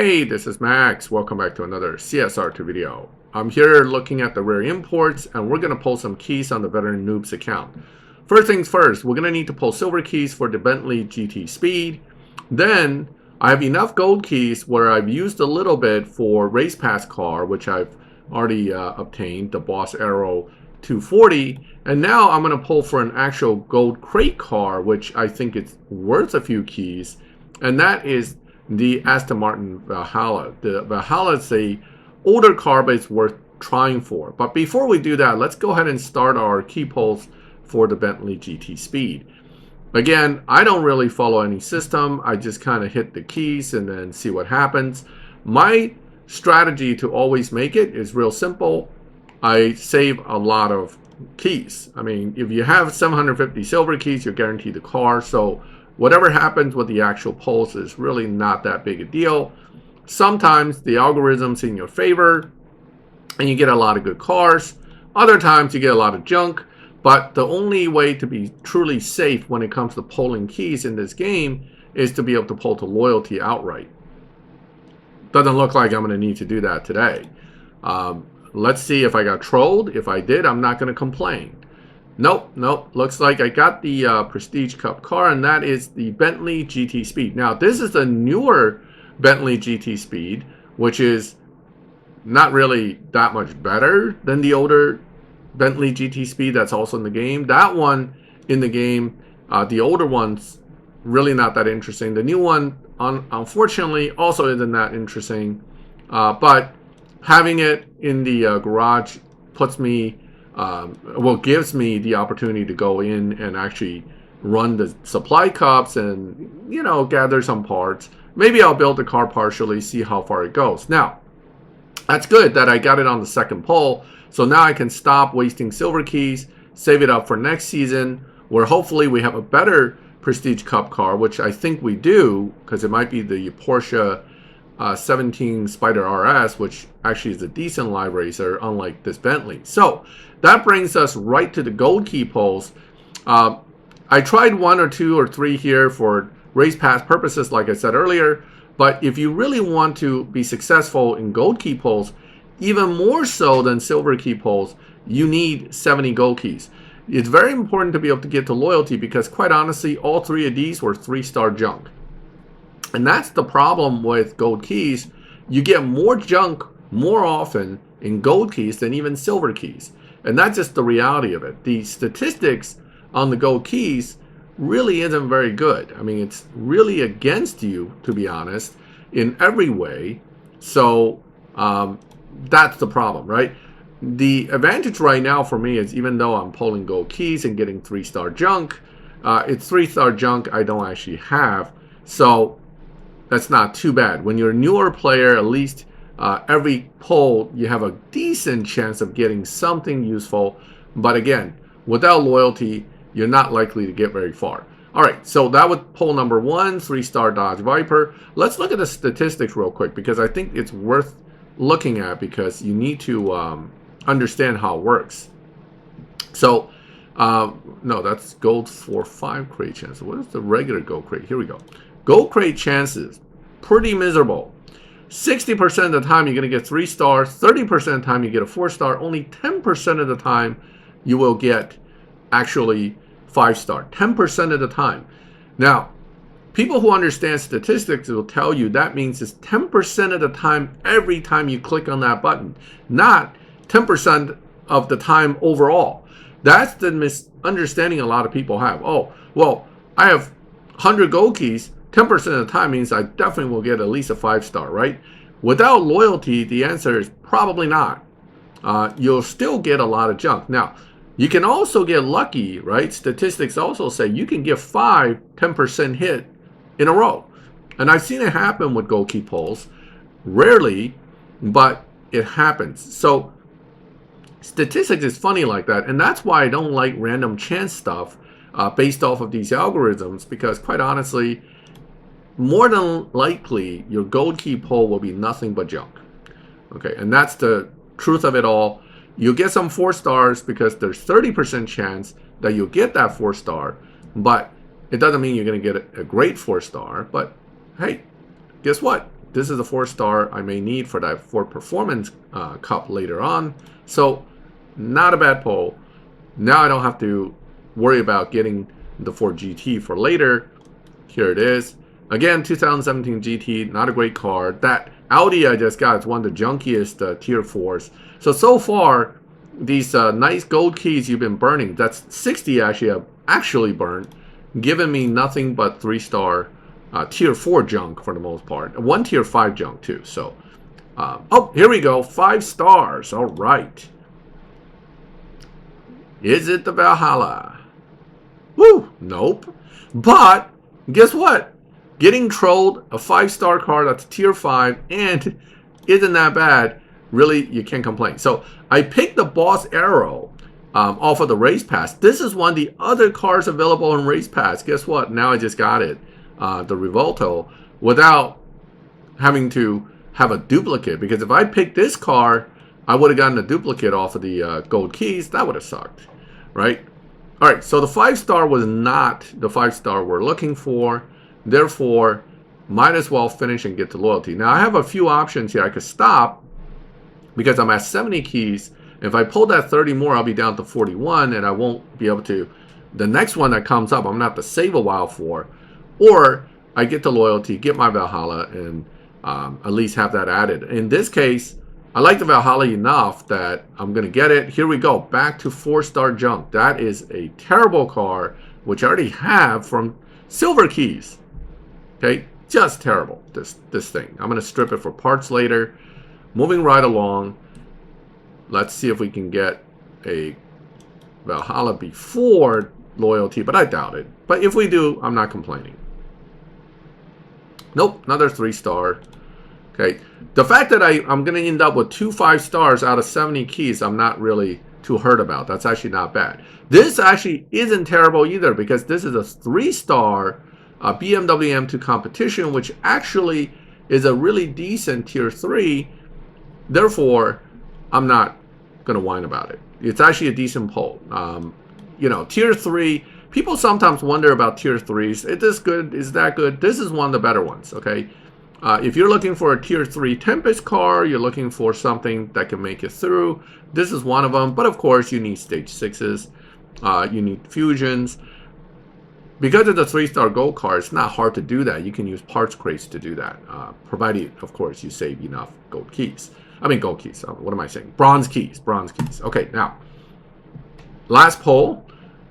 Hey, this is Max. Welcome back to another CSR2 video. I'm here looking at the rare imports, and we're going to pull some keys on the Veteran Noob's account. First things first, we're going to need to pull silver keys for the Bentley GT Speed. Then, I have enough gold keys where I've used a little bit for Race Pass car, which I've already obtained, the Boss Aero 240. And now I'm going to pull for an actual gold crate car, which I think it's worth a few keys. And that is the Aston Martin Valhalla. The Valhalla is a older car, but it's worth trying for. But before we do that, let's go ahead and start our key pulls for the Bentley GT Speed. Again, I don't really follow any system. I just kind of hit the keys and then see what happens. My strategy to always make it is real simple. I save a lot of keys. I mean, if you have 750 silver keys, you're guaranteed the car. So whatever happens with the actual pulls is really not that big a deal. Sometimes the algorithm's in your favor and you get a lot of good cars. Other times you get a lot of junk. But the only way to be truly safe when it comes to pulling keys in this game is to be able to pull to loyalty outright. Doesn't look like I'm going to need to do that today. Let's see if I got trolled. If I did, I'm not going to complain. Nope. Looks like I got the Prestige Cup car, and that is the Bentley GT Speed. Now, this is the newer Bentley GT Speed, which is not really that much better than the older Bentley GT Speed that's also in the game. That one in the game, the older one's really not that interesting. The new one, unfortunately, also isn't that interesting. But having it in the garage puts me, gives me the opportunity to go in and actually run the supply cups and, you know, gather some parts. Maybe I'll build the car partially, see how far it goes. Now, that's good that I got it on the second pull. So now I can stop wasting silver keys, save it up for next season, where hopefully we have a better Prestige Cup car, which I think we do, because it might be the Porsche 17 Spider RS, which actually is a decent live racer, unlike this Bentley. So that brings us right to the gold key pulls. I tried 1 or 2 or 3 here for race pass purposes, like I said earlier. But if you really want to be successful in gold key pulls, even more so than silver key pulls, you need 70 gold keys. It's very important to be able to get to loyalty because, quite honestly, all 3 of these were 3-star junk. And that's the problem with gold keys. You get more junk more often in gold keys than even silver keys. And that's just the reality of it. The statistics on the gold keys really isn't very good. I mean, it's really against you, to be honest, in every way. So that's the problem, right? The advantage right now for me is, even though I'm pulling gold keys and getting 3-star junk, it's 3-star junk I don't actually have. So that's not too bad. When you're a newer player, at least every pull you have a decent chance of getting something useful. But again, without loyalty, you're not likely to get very far. All right, so that was pull number 1, 3-star Dodge Viper. Let's look at the statistics real quick because I think it's worth looking at because you need to understand how it works. So, no, that's gold for 5 crate chances. What is the regular gold crate? Here we go. Gold crate chances, pretty miserable. 60% of the time you're going to get 3 stars. 30% of the time you get a 4-star. Only 10% of the time you will get actually 5-star. 10% of the time. Now, people who understand statistics will tell you that means it's 10% of the time every time you click on that button, not 10% of the time overall. That's the misunderstanding a lot of people have. Oh, well, I have 100 gold keys. 10% of the time means I definitely will get at least a 5-star, right? Without loyalty, the answer is probably not. You'll still get a lot of junk. Now, you can also get lucky, right? Statistics also say you can get 10% hit in a row. And I've seen it happen with gold key pulls. Rarely, but it happens. So statistics is funny like that. And that's why I don't like random chance stuff based off of these algorithms. Because quite honestly, more than likely, your gold key pull will be nothing but junk. Okay, and that's the truth of it all. You'll get some 4-stars because there's 30% chance that you'll get that 4-star, but it doesn't mean you're going to get a great 4-star. But hey, guess what? this is a 4-star I may need for that Ford Performance Cup later on. So not a bad pull. Now I don't have to worry about getting the Ford GT for later. Here it is. Again, 2017 GT, not a great car. That Audi I just got is one of the junkiest tier 4s. So far, these nice gold keys you've been burning, that's 60 actually I've actually burned, giving me nothing but 3-star tier 4 junk for the most part. One tier 5 junk too. So, oh, here we go. 5 stars. All right. Is it the Valhalla? Woo! Nope. But guess what? Getting trolled, a 5-star car that's tier 5 and isn't that bad. Really, you can't complain. So I picked the Boss Arrow off of the Race Pass. This is one of the other cars available in Race Pass. Guess what? Now I just got it, the Revolto, without having to have a duplicate. Because if I picked this car, I would have gotten a duplicate off of the gold keys. That would have sucked, right? All right, so the 5-star was not the 5-star we're looking for. Therefore, might as well finish and get to loyalty. Now, I have a few options here. I could stop because I'm at 70 keys. If I pull that 30 more, I'll be down to 41, and I won't be able to. The next one that comes up, I'm going to have to save a while for. Or I get to loyalty, get my Valhalla, and at least have that added. In this case, I like the Valhalla enough that I'm going to get it. Here we go. Back to 4-star junk. That is a terrible car, which I already have from silver keys. Okay, just terrible, this thing. I'm going to strip it for parts later. Moving right along. Let's see if we can get a Valhalla before loyalty, but I doubt it. But if we do, I'm not complaining. Nope, another 3-star. Okay, the fact that I'm going to end up with 2 5-stars out of 70 keys, I'm not really too hurt about. That's actually not bad. This actually isn't terrible either, because this is a 3-star BMW M2 competition, which actually is a really decent tier 3. Therefore, I'm not going to whine about it. It's actually a decent pull. You know, tier 3, people sometimes wonder about tier 3s. Is this good? Is that good? This is one of the better ones, okay? If you're looking for a tier 3 Tempest car, you're looking for something that can make it through, this is one of them. But of course, you need stage 6s. You need fusions. Because it's a 3-star gold car, it's not hard to do that. You can use parts crates to do that, provided, of course, you save enough gold keys. I mean, gold keys. What am I saying? Bronze keys. Bronze keys. Okay, now, last poll.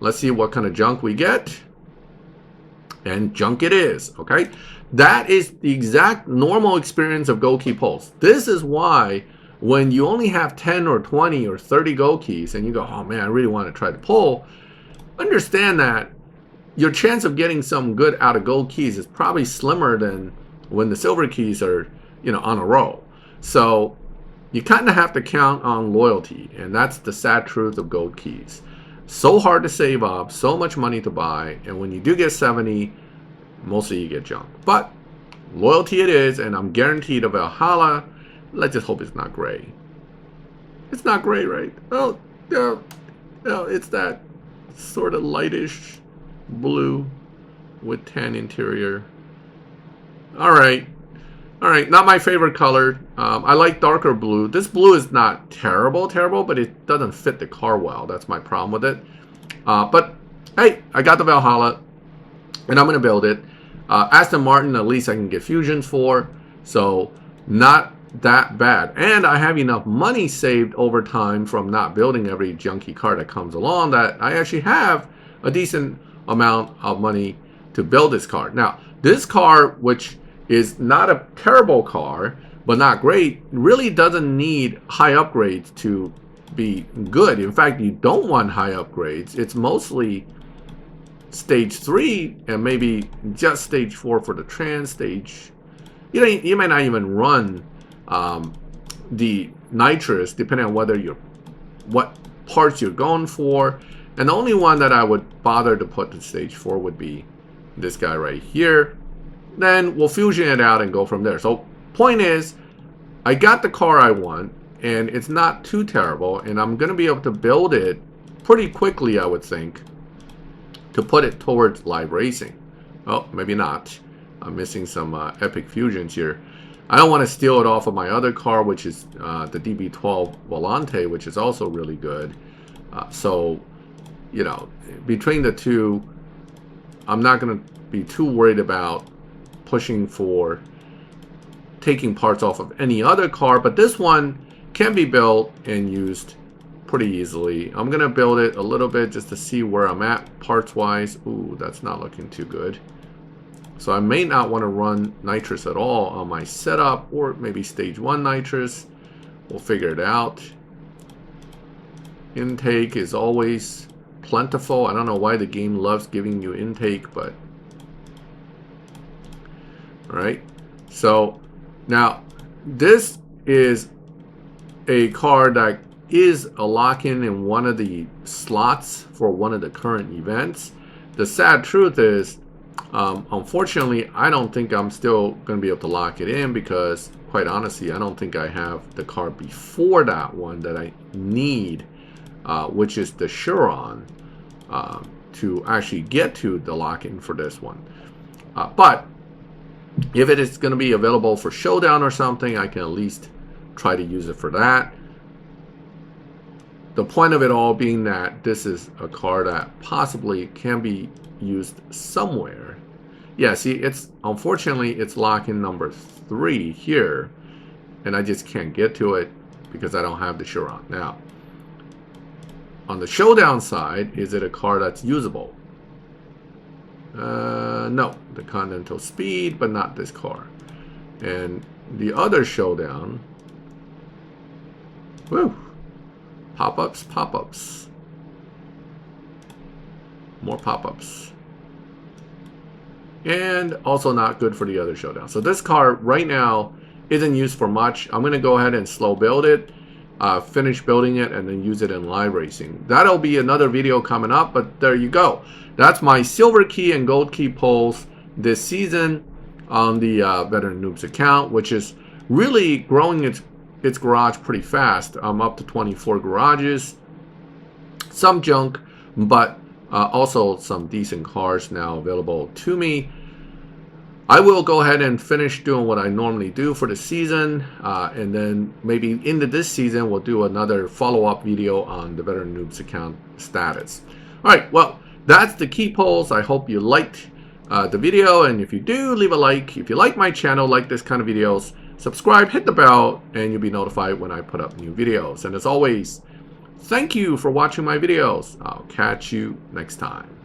Let's see what kind of junk we get. And junk it is, okay? That is the exact normal experience of gold key polls. This is why when you only have 10 or 20 or 30 gold keys and you go, oh man, I really want to try to pull, understand that your chance of getting some good out of gold keys is probably slimmer than when the silver keys are, you know, on a roll. So you kind of have to count on loyalty, and that's the sad truth of gold keys. So hard to save up, so much money to buy, and when you do get 70, mostly you get junk. But loyalty it is, and I'm guaranteed a Valhalla. Let's just hope it's not gray. It's not gray, right? Oh, no, it's that sort of lightish blue with tan interior. All right, not my favorite color. I like darker blue. This blue is not terrible, but it doesn't fit the car well. That's my problem with it. But hey, I got the Valhalla, and I'm gonna build it. Aston Martin, at least I can get fusions for, so not that bad. And I have enough money saved over time from not building every junky car that comes along that I actually have a decent amount of money to build this car. Now, this car, which is not a terrible car, but not great, really doesn't need high upgrades to be good. In fact, you don't want high upgrades. It's mostly stage 3 and maybe just stage 4 for the trans stage. You may not even run the nitrous, depending on whether what parts you're going for. And the only one that I would bother to put to stage 4 would be this guy right here. Then we'll fusion it out and go from there. So point is, I got the car I want, and it's not too terrible, and I'm going to be able to build it pretty quickly, I would think, to put it towards live racing. Oh, maybe not. I'm missing some epic fusions here. I don't want to steal it off of my other car, which is the DB12 Volante, which is also really good. So, you know, between the two, I'm not going to be too worried about pushing for taking parts off of any other car, but this one can be built and used pretty easily. I'm going to build it a little bit just to see where I'm at parts-wise. Ooh, that's not looking too good. So I may not want to run nitrous at all on my setup, or maybe stage 1 nitrous. We'll figure it out. Intake is always plentiful. I don't know why the game loves giving you intake, but all right. So now this is a car that is a lock-in in one of the slots for one of the current events. The sad truth is, unfortunately, I don't think I'm still going to be able to lock it in because, quite honestly, I don't think I have the car before that one that I need, which is the Chiron, to actually get to the lock-in for this one. But if it is going to be available for Showdown or something, I can at least try to use it for that. The point of it all being that this is a car that possibly can be used somewhere. Yeah, see, it's unfortunately it's lock-in number 3 here, and I just can't get to it because I don't have the Chiron. Now, on the Showdown side, is it a car that's usable? No, the Continental Speed, but not this car. And the other Showdown, woo, pop-ups, pop-ups, more pop-ups. And also not good for the other Showdown. So this car right now isn't used for much. I'm going to go ahead and slow build it, finish building it, and then use it in live racing. That'll be another video coming up, but there you go. That's my silver key and gold key pulls this season on the Veteran Noobs account, which is really growing its garage pretty fast. I'm up to 24 garages, some junk, but also some decent cars now available to me. I will go ahead and finish doing what I normally do for the season, and then maybe into this season we'll do another follow-up video on the Veteran Noobs account status. Alright, well, that's the key polls. I hope you liked the video, and if you do, leave a like. If you like my channel, like this kind of videos, subscribe, hit the bell, and you'll be notified when I put up new videos. And as always, thank you for watching my videos. I'll catch you next time.